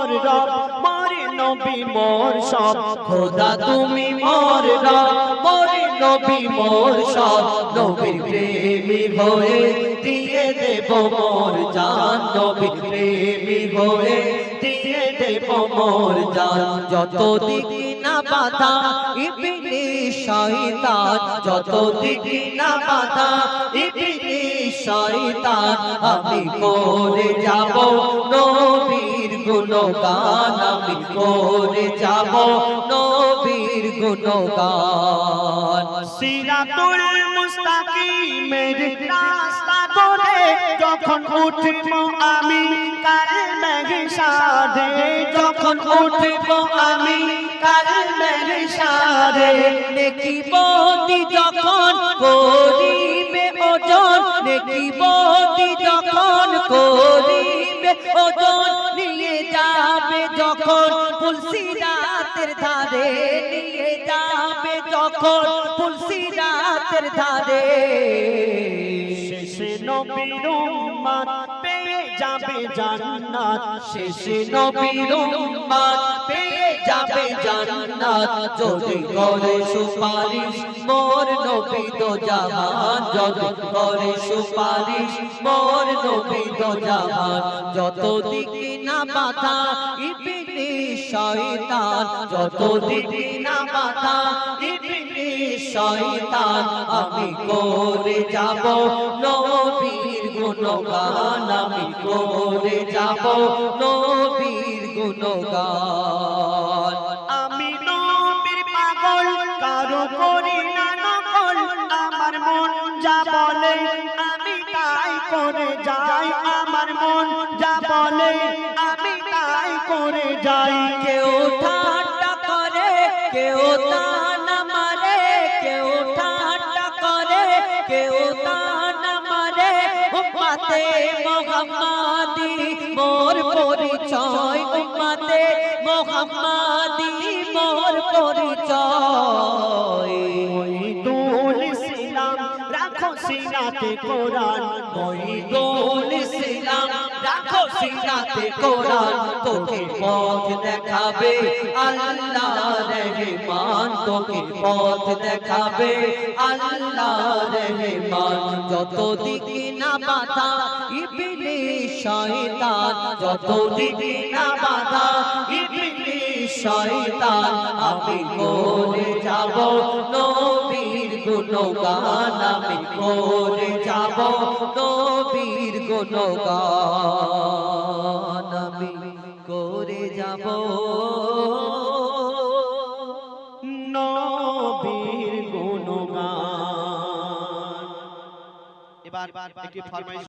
মোর রব মোর নবী মোর সব খোদা তুমি মোর রব মোর নবী মোর সব নবীর প্রেমী হয়ে দিয়ে দেব মোর জান নবীর প্রেমী হয়ে দিয়ে দেব মোর জান যত দিক না বাধা ইবলিস শয়তান যত দিক না বাধা ইবলিস শয়তান আমি করে যাব নবীর গুণগান আমি করে যাব নবীর গুণগান সিরাতুল মুস্তাকিমের রাস্তা ধরে যখন উঠব আমি কালমের সাথে যখন উঠব আমি কালমের সাথে নেকি বদি যখন করিবে ওজন নেকি বদি যখন করিবে ওজন নিয়ে যাবে যখন পুলসিরাতের ধারে নিয়ে যাবে যখন পুলসিরাতের ধারে শেষে নবীর উম্মত পেয়ে যাবে জান্নাত শেষে নবীর উম্মত পেয়ে যাবে জান্নাত যদি করে সুপারিশ মোর নবী তো জাহান যদি করে সুপারিশ মোর নবী তো জাহান যত দিকে না বাধা ইবলিস শয়তান যত দিকে না বাধা ইবলিস শয়তান আমি করে যাব নবীর গুণগান আমি করে যাব নবীর গুণগান আমি নবীর পাগল কারো করি না নকল আমার মন যা বলে আমি তাই করে যাই আমার মন যা বলে আমি তাই করে যাই কেউ ঠাট্টা করে কেউ তানা মারে কেউ ঠাট্টা করে কেউ তানা মারে উম্মতে মুহাম্মাদি মোর পরিচয় উম্মতে মুহাম্মাদি মোর পরিচয় মহিদুল ইসলাম রাখো সিনাতে কোরআন মহিদুল ইসলাম রাখো সিনাতে কোরআন তোকে পথ দেখাবে আল্লাহ রহমান তোকে পথ দেখাবে আল্লাহ রহমান যত দিকে না বাধা ইবলিস শয়তান যত দিকে না বাধা ইবলিস শয়তান আমি করে যাব নবীর গুণগান আমি করে যাব নবীর গুণগান আমি করে যাব নবীর গুণগান এবার একটি ফরমাইশ